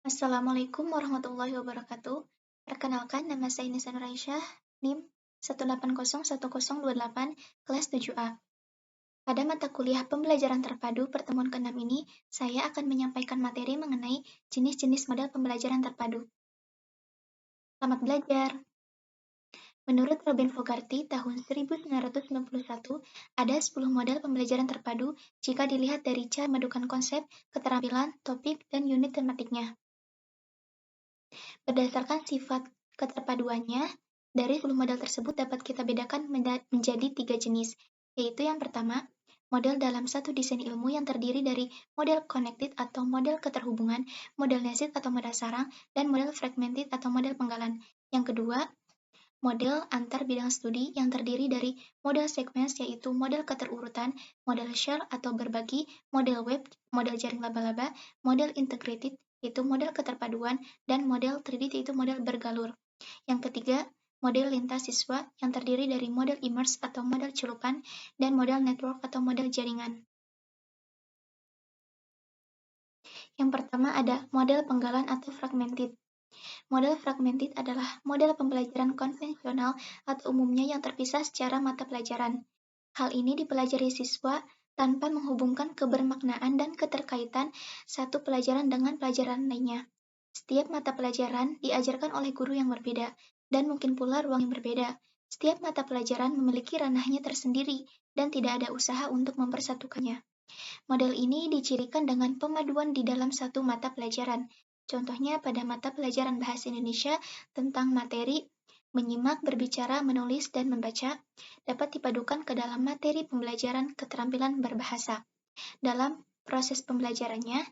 Assalamualaikum warahmatullahi wabarakatuh. Perkenalkan, nama saya Nisa Nuraisyah, NIM 1801028, kelas 7A. Pada mata kuliah pembelajaran terpadu pertemuan ke-6 ini, saya akan menyampaikan materi mengenai jenis-jenis model pembelajaran terpadu. Selamat belajar! Menurut Robin Fogarty tahun 1991, ada 10 model pembelajaran terpadu jika dilihat dari cara memadukan konsep, keterampilan, topik, dan unit tematiknya. Berdasarkan sifat keterpaduannya, dari 10 model tersebut dapat kita bedakan menjadi 3 jenis, yaitu yang pertama, model dalam satu desain ilmu yang terdiri dari model connected atau model keterhubungan, model nested atau model sarang, dan model fragmented atau model penggalan. Yang kedua, model antar bidang studi yang terdiri dari model sequence yaitu model keterurutan, model share atau berbagi, model web, model jaring laba-laba, model integrated yaitu model keterpaduan, dan model 3D yaitu model bergalur. Yang ketiga, model lintas siswa yang terdiri dari model immerse atau model celupan, dan model network atau model jaringan. Yang pertama ada model penggalan atau fragmented. Model fragmented adalah model pembelajaran konvensional atau umumnya yang terpisah secara mata pelajaran. Hal ini dipelajari siswa tanpa menghubungkan kebermaknaan dan keterkaitan satu pelajaran dengan pelajaran lainnya. Setiap mata pelajaran diajarkan oleh guru yang berbeda, dan mungkin pula ruang yang berbeda. Setiap mata pelajaran memiliki ranahnya tersendiri, dan tidak ada usaha untuk mempersatukannya. Model ini dicirikan dengan pemaduan di dalam satu mata pelajaran. Contohnya pada mata pelajaran Bahasa Indonesia tentang materi menyimak, berbicara, menulis, dan membaca dapat dipadukan ke dalam materi pembelajaran keterampilan berbahasa. Dalam proses pembelajarannya,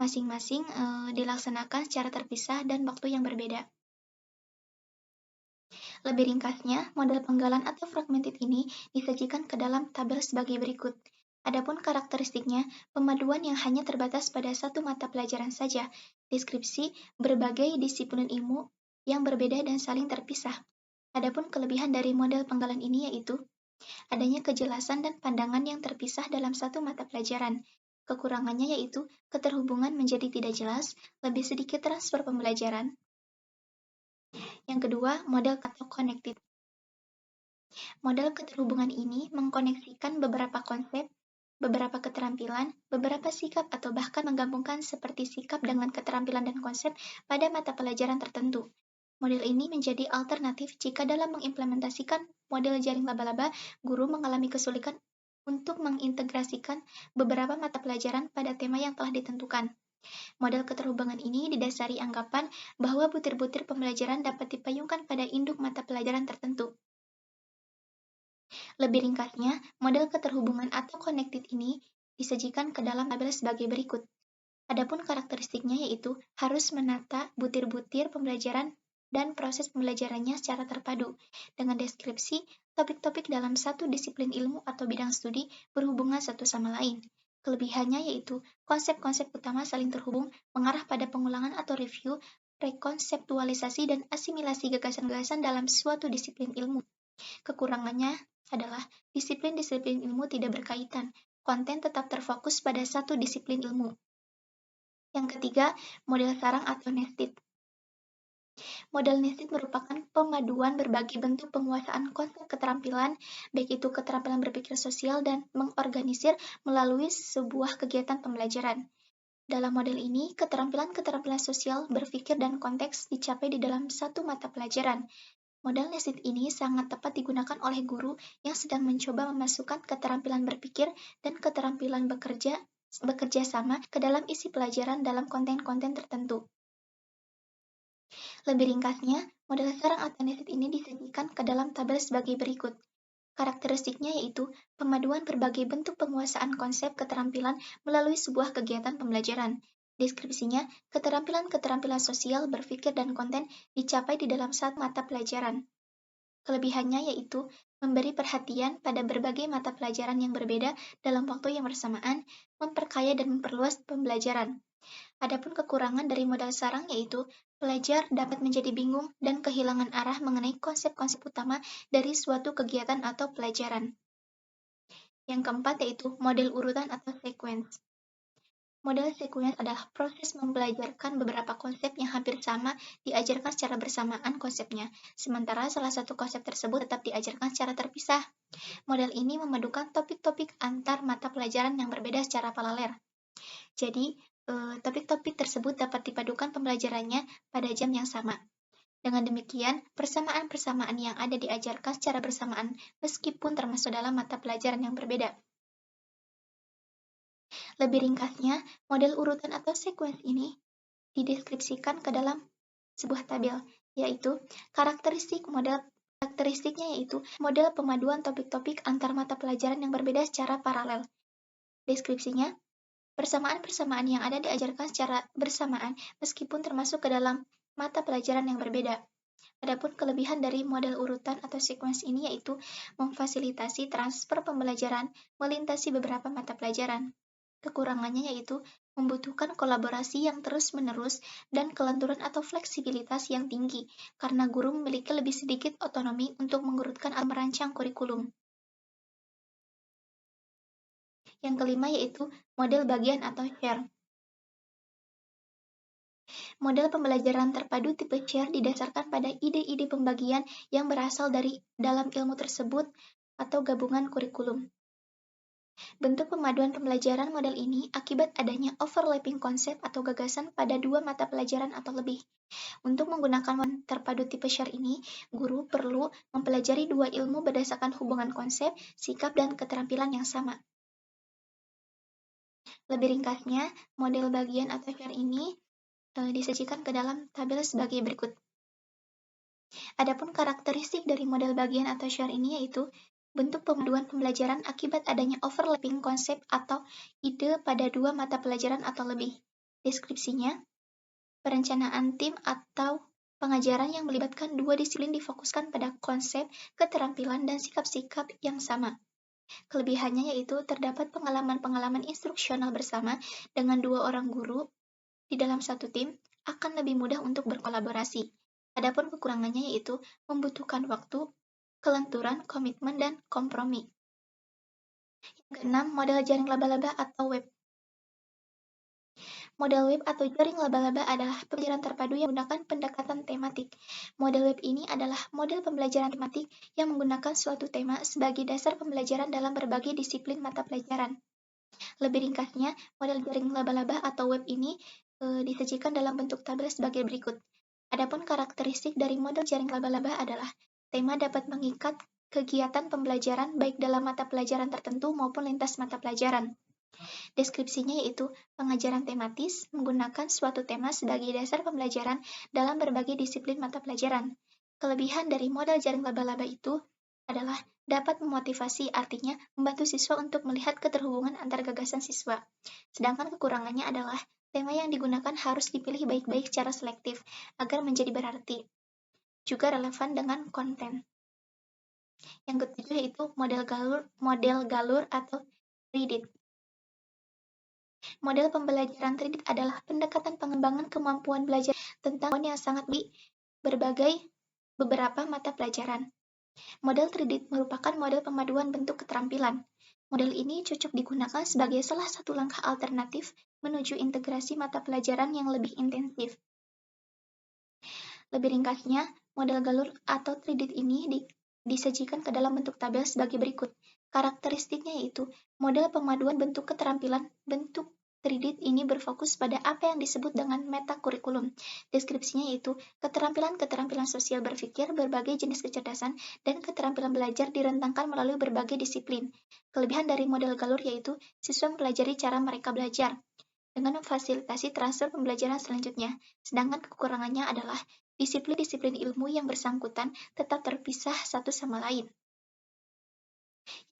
masing-masing dilaksanakan secara terpisah dan waktu yang berbeda. Lebih ringkasnya, model penggalan atau fragmented ini disajikan ke dalam tabel sebagai berikut. Adapun karakteristiknya, pemaduan yang hanya terbatas pada satu mata pelajaran saja, deskripsi berbagai disiplin ilmu yang berbeda dan saling terpisah. Adapun kelebihan dari model penggalan ini yaitu adanya kejelasan dan pandangan yang terpisah dalam satu mata pelajaran. Kekurangannya yaitu keterhubungan menjadi tidak jelas, lebih sedikit transfer pembelajaran. Yang kedua, model atau connected. Model keterhubungan ini mengkoneksikan beberapa konsep, beberapa keterampilan, beberapa sikap atau bahkan menggabungkan seperti sikap dengan keterampilan dan konsep pada mata pelajaran tertentu. Model ini menjadi alternatif jika dalam mengimplementasikan model jaring laba-laba, guru mengalami kesulitan untuk mengintegrasikan beberapa mata pelajaran pada tema yang telah ditentukan. Model keterhubungan ini didasari anggapan bahwa butir-butir pembelajaran dapat dipayungkan pada induk mata pelajaran tertentu. Lebih ringkasnya, model keterhubungan atau connected ini disajikan ke dalam tabel sebagai berikut. Adapun karakteristiknya yaitu harus menata butir-butir pembelajaran dan proses pembelajarannya secara terpadu, dengan deskripsi topik-topik dalam satu disiplin ilmu atau bidang studi berhubungan satu sama lain. Kelebihannya yaitu konsep-konsep utama saling terhubung, mengarah pada pengulangan atau review, rekonseptualisasi dan asimilasi gagasan-gagasan dalam suatu disiplin ilmu. Kekurangannya adalah disiplin-disiplin ilmu tidak berkaitan, konten tetap terfokus pada satu disiplin ilmu. Yang ketiga, model sarang atau nested. Model nested merupakan pemaduan berbagai bentuk penguasaan konsep keterampilan, baik itu keterampilan berpikir sosial dan mengorganisir melalui sebuah kegiatan pembelajaran. Dalam model ini, keterampilan-keterampilan sosial, berpikir, dan konteks dicapai di dalam satu mata pelajaran. Model nested ini sangat tepat digunakan oleh guru yang sedang mencoba memasukkan keterampilan berpikir dan keterampilan bekerja sama ke dalam isi pelajaran dalam konten-konten tertentu. Lebih ringkasnya, model sarang atau nested ini disajikan ke dalam tabel sebagai berikut. Karakteristiknya yaitu pemaduan berbagai bentuk penguasaan konsep keterampilan melalui sebuah kegiatan pembelajaran. Deskripsinya, keterampilan-keterampilan sosial, berpikir, dan konten dicapai di dalam satu mata pelajaran. Kelebihannya yaitu memberi perhatian pada berbagai mata pelajaran yang berbeda dalam waktu yang bersamaan, memperkaya dan memperluas pembelajaran. Adapun kekurangan dari modal sarang yaitu pelajar dapat menjadi bingung dan kehilangan arah mengenai konsep-konsep utama dari suatu kegiatan atau pelajaran. Yang keempat yaitu model urutan atau sequence. Model sequence adalah proses membelajarkan beberapa konsep yang hampir sama diajarkan secara bersamaan konsepnya, sementara salah satu konsep tersebut tetap diajarkan secara terpisah. Model ini memadukan topik-topik antar mata pelajaran yang berbeda secara paralel. Jadi, topik-topik tersebut dapat dipadukan pembelajarannya pada jam yang sama. Dengan demikian, persamaan-persamaan yang ada diajarkan secara bersamaan meskipun termasuk dalam mata pelajaran yang berbeda. Lebih ringkasnya, model urutan atau sequence ini dideskripsikan ke dalam sebuah tabel, yaitu karakteristiknya yaitu model pemaduan topik-topik antar mata pelajaran yang berbeda secara paralel. Deskripsinya, persamaan-persamaan yang ada diajarkan secara bersamaan meskipun termasuk ke dalam mata pelajaran yang berbeda. Adapun kelebihan dari model urutan atau sequence ini yaitu memfasilitasi transfer pembelajaran melintasi beberapa mata pelajaran. Kekurangannya yaitu membutuhkan kolaborasi yang terus-menerus dan kelenturan atau fleksibilitas yang tinggi, karena guru memiliki lebih sedikit otonomi untuk mengurutkan atau merancang kurikulum. Yang kelima yaitu model bagian atau share. Model pembelajaran terpadu tipe share didasarkan pada ide-ide pembagian yang berasal dari dalam ilmu tersebut atau gabungan kurikulum. Bentuk pemaduan pembelajaran model ini akibat adanya overlapping konsep atau gagasan pada dua mata pelajaran atau lebih. Untuk menggunakan model terpadu tipe share ini, guru perlu mempelajari dua ilmu berdasarkan hubungan konsep, sikap, dan keterampilan yang sama. Lebih ringkasnya, model bagian atau share ini disajikan ke dalam tabel sebagai berikut. Adapun karakteristik dari model bagian atau share ini yaitu bentuk pemaduan pembelajaran akibat adanya overlapping konsep atau ide pada dua mata pelajaran atau lebih. Deskripsinya, perencanaan tim atau pengajaran yang melibatkan dua disiplin difokuskan pada konsep, keterampilan, dan sikap-sikap yang sama. Kelebihannya yaitu terdapat pengalaman-pengalaman instruksional bersama dengan dua orang guru di dalam satu tim akan lebih mudah untuk berkolaborasi. Adapun kekurangannya yaitu membutuhkan waktu, kelenturan, komitmen, dan kompromi. Yang keenam, model jaring laba-laba atau web. Model web atau jaring laba-laba adalah pembelajaran terpadu yang menggunakan pendekatan tematik. Model web ini adalah model pembelajaran tematik yang menggunakan suatu tema sebagai dasar pembelajaran dalam berbagai disiplin mata pelajaran. Lebih ringkasnya, model jaring laba-laba atau web ini disajikan dalam bentuk tabel sebagai berikut. Adapun karakteristik dari model jaring laba-laba adalah tema dapat mengikat kegiatan pembelajaran baik dalam mata pelajaran tertentu maupun lintas mata pelajaran. Deskripsinya yaitu pengajaran tematis menggunakan suatu tema sebagai dasar pembelajaran dalam berbagai disiplin mata pelajaran. Kelebihan dari model jaring laba-laba itu adalah dapat memotivasi, artinya membantu siswa untuk melihat keterhubungan antar gagasan siswa. Sedangkan kekurangannya adalah tema yang digunakan harus dipilih baik-baik secara selektif agar menjadi berarti, juga relevan dengan konten. Yang ketujuh yaitu model galur atau read. Model pembelajaran Tridit adalah pendekatan pengembangan kemampuan belajar tentang yang sangat di beberapa mata pelajaran. Model Tridit merupakan model pemaduan bentuk keterampilan. Model ini cocok digunakan sebagai salah satu langkah alternatif menuju integrasi mata pelajaran yang lebih intensif. Lebih ringkasnya, model galur atau Tridit ini disajikan ke dalam bentuk tabel sebagai berikut. Karakteristiknya yaitu model pemaduan bentuk keterampilan. Bentuk Tridit ini berfokus pada apa yang disebut dengan metakurikulum. Deskripsinya yaitu keterampilan-keterampilan sosial berpikir, berbagai jenis kecerdasan, dan keterampilan belajar direntangkan melalui berbagai disiplin. Kelebihan dari model galur yaitu siswa mempelajari cara mereka belajar dengan memfasilitasi transfer pembelajaran selanjutnya. Sedangkan kekurangannya adalah disiplin-disiplin ilmu yang bersangkutan tetap terpisah satu sama lain.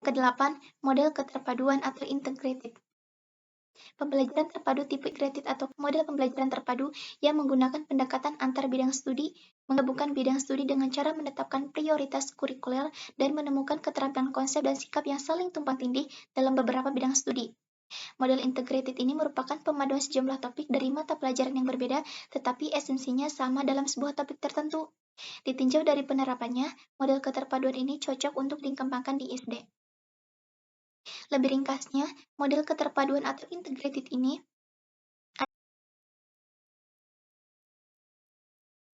Kedelapan, model keterpaduan atau integrated. Pembelajaran terpadu tipe integrated atau model pembelajaran terpadu yang menggunakan pendekatan antar bidang studi, menggabungkan bidang studi dengan cara menetapkan prioritas kurikuler dan menemukan keterampilan konsep dan sikap yang saling tumpang tindih dalam beberapa bidang studi. Model integrated ini merupakan pemaduan sejumlah topik dari mata pelajaran yang berbeda, tetapi esensinya sama dalam sebuah topik tertentu. Ditinjau dari penerapannya, model keterpaduan ini cocok untuk dikembangkan di SD. Lebih ringkasnya, model keterpaduan atau integrated ini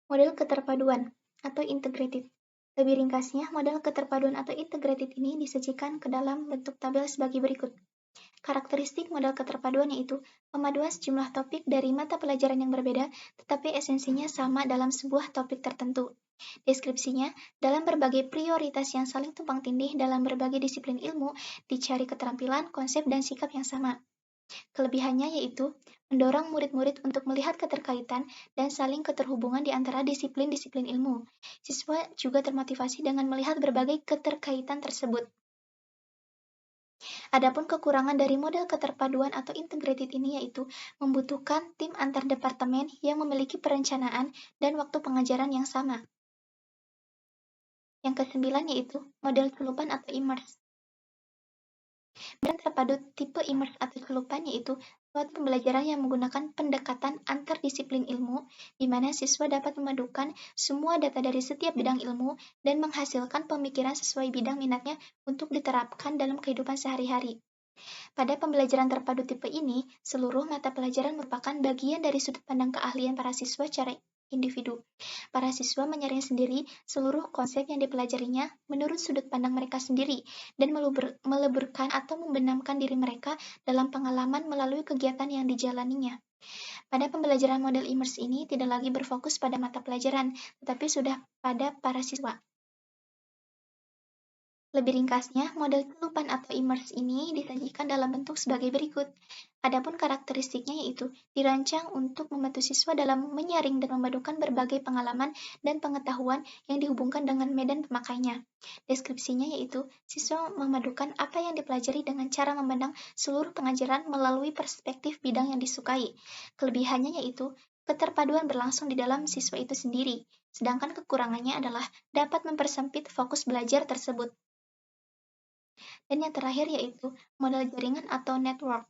Model keterpaduan atau integrated. Lebih ringkasnya, model keterpaduan atau integrated ini disajikan ke dalam bentuk tabel sebagai berikut. Karakteristik model keterpaduan yaitu pemaduan sejumlah topik dari mata pelajaran yang berbeda, tetapi esensinya sama dalam sebuah topik tertentu. Deskripsinya, dalam berbagai prioritas yang saling tumpang tindih dalam berbagai disiplin ilmu, dicari keterampilan, konsep, dan sikap yang sama. Kelebihannya yaitu mendorong murid-murid untuk melihat keterkaitan dan saling keterhubungan di antara disiplin-disiplin ilmu. Siswa juga termotivasi dengan melihat berbagai keterkaitan tersebut. Adapun kekurangan dari model keterpaduan atau integrated ini yaitu membutuhkan tim antar departemen yang memiliki perencanaan dan waktu pengajaran yang sama. Yang kesembilan yaitu model celupan atau immerse. Model terpadu tipe immerse atau celupan yaitu suatu pembelajaran yang menggunakan pendekatan antar disiplin ilmu, di mana siswa dapat memadukan semua data dari setiap bidang ilmu dan menghasilkan pemikiran sesuai bidang minatnya untuk diterapkan dalam kehidupan sehari-hari. Pada pembelajaran terpadu tipe ini, seluruh mata pelajaran merupakan bagian dari sudut pandang keahlian para siswa secara individu. Para siswa menyaring sendiri seluruh konsep yang dipelajarinya menurut sudut pandang mereka sendiri dan meleburkan atau membenamkan diri mereka dalam pengalaman melalui kegiatan yang dijalaninya. Pada pembelajaran model immerse ini tidak lagi berfokus pada mata pelajaran, tetapi sudah pada para siswa. Lebih ringkasnya, model celupan atau immerse ini disajikan dalam bentuk sebagai berikut. Adapun karakteristiknya yaitu dirancang untuk membantu siswa dalam menyaring dan memadukan berbagai pengalaman dan pengetahuan yang dihubungkan dengan medan pemakainya. Deskripsinya yaitu siswa memadukan apa yang dipelajari dengan cara memandang seluruh pengajaran melalui perspektif bidang yang disukai. Kelebihannya yaitu keterpaduan berlangsung di dalam siswa itu sendiri, sedangkan kekurangannya adalah dapat mempersempit fokus belajar tersebut. Dan yang terakhir yaitu model jaringan atau network.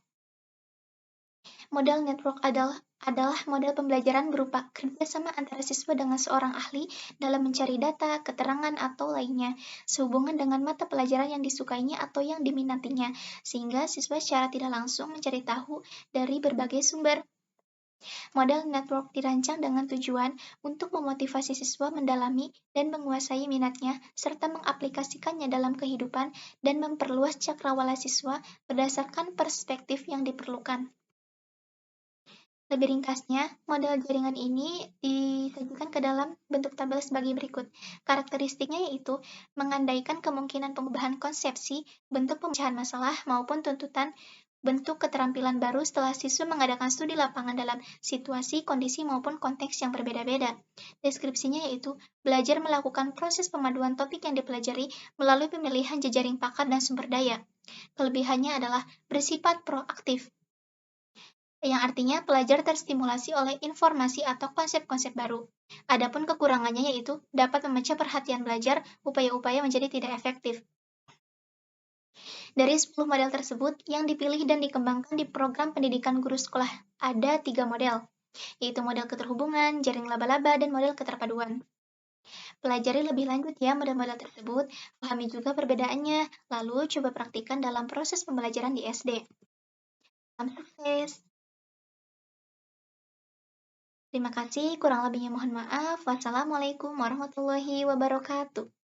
Model network adalah model pembelajaran berupa kerjasama antara siswa dengan seorang ahli dalam mencari data, keterangan, atau lainnya, sehubungan dengan mata pelajaran yang disukainya atau yang diminatinya, sehingga siswa secara tidak langsung mencari tahu dari berbagai sumber. Model network dirancang dengan tujuan untuk memotivasi siswa mendalami dan menguasai minatnya, serta mengaplikasikannya dalam kehidupan dan memperluas cakrawala siswa berdasarkan perspektif yang diperlukan. Lebih ringkasnya, model jaringan ini disajikan ke dalam bentuk tabel sebagai berikut. Karakteristiknya yaitu mengandaikan kemungkinan pengubahan konsepsi, bentuk pemecahan masalah, maupun tuntutan bentuk keterampilan baru setelah siswa mengadakan studi lapangan dalam situasi, kondisi, maupun konteks yang berbeda-beda. Deskripsinya yaitu belajar melakukan proses pemaduan topik yang dipelajari melalui pemilihan jejaring pakar dan sumber daya. Kelebihannya adalah bersifat proaktif, yang artinya pelajar terstimulasi oleh informasi atau konsep-konsep baru. Adapun kekurangannya yaitu dapat memecah perhatian belajar, upaya-upaya menjadi tidak efektif. Dari 10 model tersebut, yang dipilih dan dikembangkan di program pendidikan guru sekolah ada 3 model, yaitu model keterhubungan, jaring laba-laba, dan model keterpaduan. Pelajari lebih lanjut ya model-model tersebut, pahami juga perbedaannya, lalu coba praktikkan dalam proses pembelajaran di SD. Salam sukses! Terima kasih, kurang lebihnya mohon maaf. Wassalamualaikum warahmatullahi wabarakatuh.